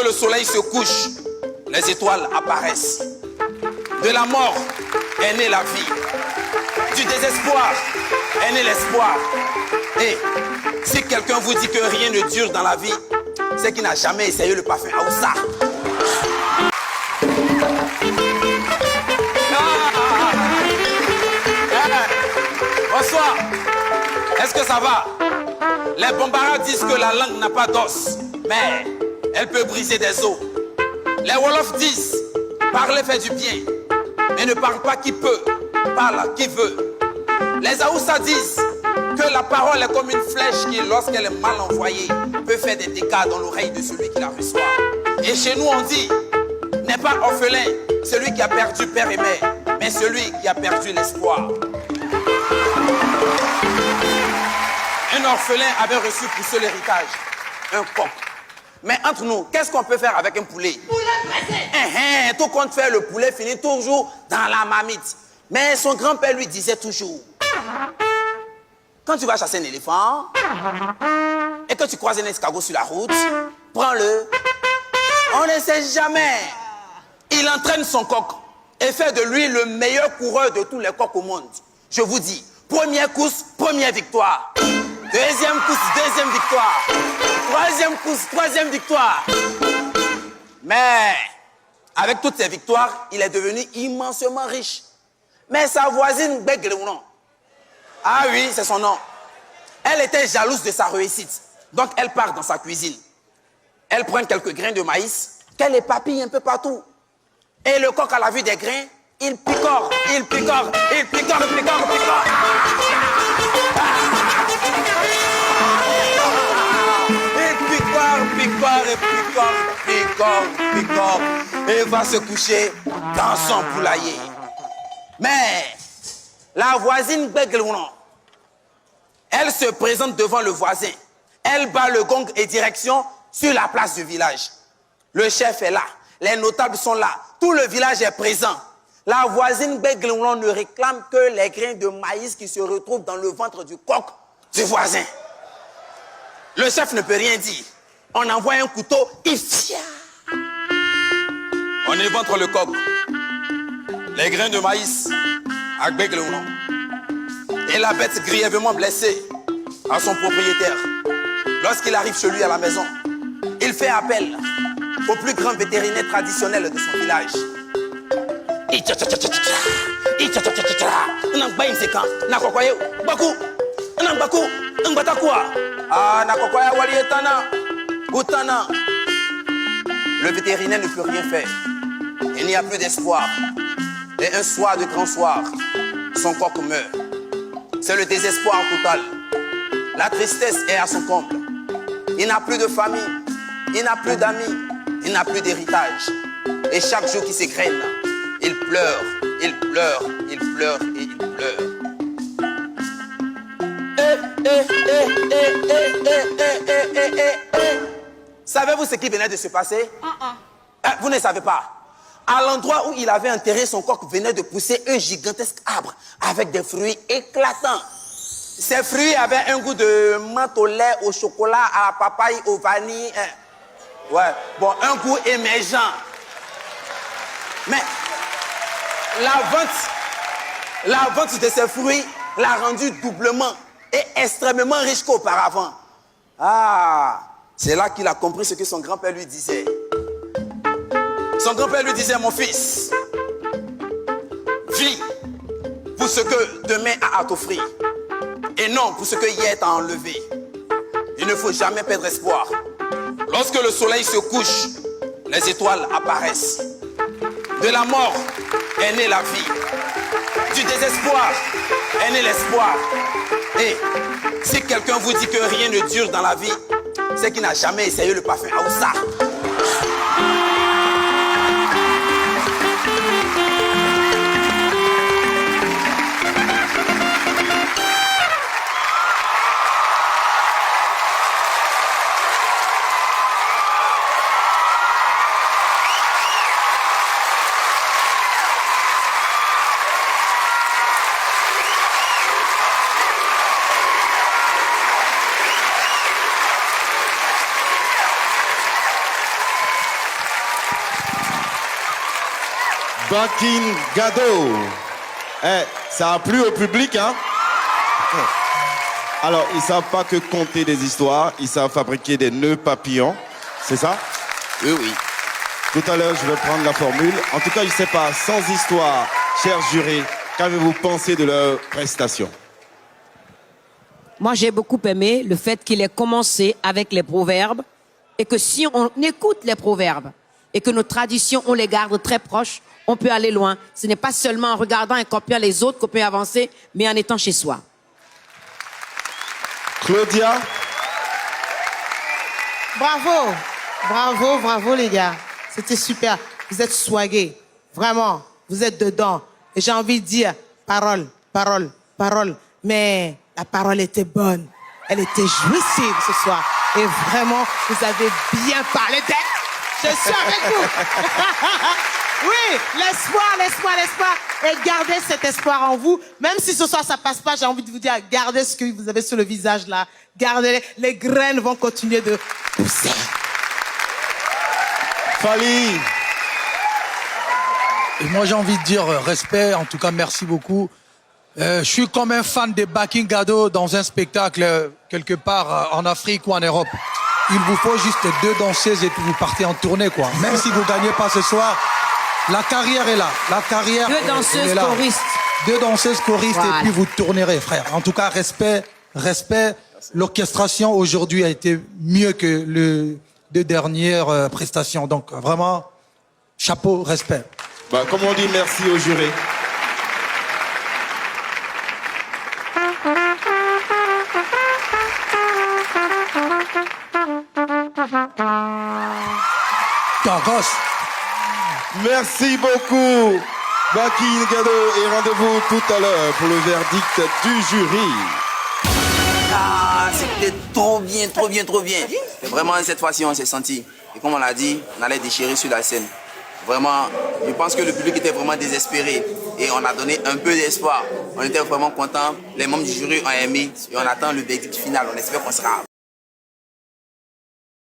le soleil se couche, les étoiles apparaissent. De la mort est née la vie. Du désespoir est né l'espoir. Et si quelqu'un vous dit que rien ne dure dans la vie, c'est qu'il n'a jamais essayé le parfum Aoussa. Bonsoir. Est-ce que ça va? Les Bambara disent que la langue n'a pas d'os, mais elle peut briser des os. Les Wolofs disent parler fait du bien, mais ne parle pas qui peut, parle qui veut. Les Aoussa disent que la parole est comme une flèche qui, lorsqu'elle est mal envoyée, peut faire des dégâts dans l'oreille de celui qui la reçoit. Et chez nous on dit, n'est pas orphelin celui qui a perdu père et mère, mais celui qui a perdu l'espoir. Un orphelin avait reçu pour seul héritage un coq. Mais entre nous, qu'est-ce qu'on peut faire avec un poulet? Poulet pressé. Tout compte faire, le poulet finit toujours dans la marmite. Mais son grand-père lui disait toujours, quand tu vas chasser un éléphant et que tu croises un escargot sur la route, prends-le. On ne sait jamais. Il entraîne son coq et fait de lui le meilleur coureur de tous les coqs au monde. Je vous dis, première course, première victoire. Deuxième course, deuxième victoire. Troisième course, troisième victoire. Mais avec toutes ces victoires, il est devenu immensément riche. Mais sa voisine, Begleounon, ah oui, c'est son nom. Elle était jalouse de sa réussite. Donc elle part dans sa cuisine. Elle prend quelques grains de maïs qu'elle éparpille un peu partout. Et le coq, à la vue des grains, il picore, il picore, il picore, il picore, il picore. Picore, et va se coucher dans son poulailler. Mais la voisine Begleounon, elle se présente devant le voisin. Elle bat le gong et direction sur la place du village. Le chef est là, les notables sont là, tout le village est présent. La voisine Begleounon ne réclame que les grains de maïs qui se retrouvent dans le ventre du coq du voisin. Le chef ne peut rien dire. On envoie un couteau, il fia. On éventre le coq. Les grains de maïs à Begleounon. Et la bête grièvement blessée à son propriétaire. Lorsqu'il arrive chez lui à la maison, il fait appel au plus grand vétérinaire traditionnel de son village. Le vétérinaire ne peut rien faire. Il n'y a plus d'espoir. Et un soir de grand soir, son coq meurt. C'est le désespoir total. La tristesse est à son comble. Il n'a plus de famille, il n'a plus d'amis, il n'a plus d'héritage. Et chaque jour qu'il s'égrène, il pleure, il pleure, il pleure et il pleure. Savez-vous ce qui venait de se passer? Vous ne savez pas. À l'endroit où il avait enterré son coq venait de pousser un gigantesque arbre avec des fruits éclatants. Ces fruits avaient un goût de menthe au lait, au chocolat, à la papaye, au vanille. Ouais, bon, un goût émergent. Mais la vente de ces fruits l'a rendu doublement et extrêmement riche qu'auparavant. Ah, c'est là qu'il a compris ce que son grand-père lui disait. Son grand-père lui disait, mon fils, vis pour ce que demain a à t'offrir et non pour ce que hier t'a enlevé. Il ne faut jamais perdre espoir. Lorsque le soleil se couche, les étoiles apparaissent. De la mort est née la vie. Du désespoir est né l'espoir. Et si quelqu'un vous dit que rien ne dure dans la vie, c'est qu'il n'a jamais essayé le parfum Aoussa. Bakin Gado. Ça a plu au public, hein? Alors, ils ne savent pas que conter des histoires, ils savent fabriquer des nœuds papillons. C'est ça? Oui, oui. Tout à l'heure, je vais prendre la formule. En tout cas, je ne sais pas, sans histoire, chers jurés, qu'avez-vous pensé de leur prestation? Moi, j'ai beaucoup aimé le fait qu'il ait commencé avec les proverbes et que si on écoute les proverbes et que nos traditions, on les garde très proches, on peut aller loin. Ce n'est pas seulement en regardant et copiant les autres qu'on peut avancer, mais en étant chez soi. Claudia? Bravo, bravo, bravo les gars. C'était super. Vous êtes swagués. Vraiment, vous êtes dedans. Et j'ai envie de dire, parole, parole, parole. Mais la parole était bonne. Elle était jouissive ce soir. Et vraiment, vous avez bien parlé d'elle. Je suis avec vous. Oui, l'espoir, l'espoir, l'espoir. Et gardez cet espoir en vous. Même si ce soir ça passe pas, j'ai envie de vous dire, gardez ce que vous avez sur le visage là. Gardez-les. Les graines vont continuer de pousser. Fally? Et moi, j'ai envie de dire respect. En tout cas, merci beaucoup. Je suis comme un fan de Bakin Gado dans un spectacle quelque part en Afrique ou en Europe. Il vous faut juste 2 danseuses et puis vous partez en tournée, quoi. Même si vous gagnez pas ce soir, la carrière est là. La carrière 2 danseuses est là. choristes. 2 danseuses choristes Voilà. et puis vous tournerez, frère. En tout cas, respect, respect. L'orchestration aujourd'hui a été mieux que les 2 dernières prestations. Donc vraiment, chapeau, respect. Comme on dit, merci aux jurés. Cargos. Merci beaucoup, Bakin Gado. Et rendez-vous tout à l'heure pour le verdict du jury. Ah, c'était trop bien, trop bien, trop bien. Et vraiment, cette fois-ci, on s'est senti. Et comme on l'a dit, on allait déchirer sur la scène. Vraiment, je pense que le public était vraiment désespéré. Et on a donné un peu d'espoir. On était vraiment contents. Les membres du jury ont aimé. Et on attend le verdict final. On espère qu'on sera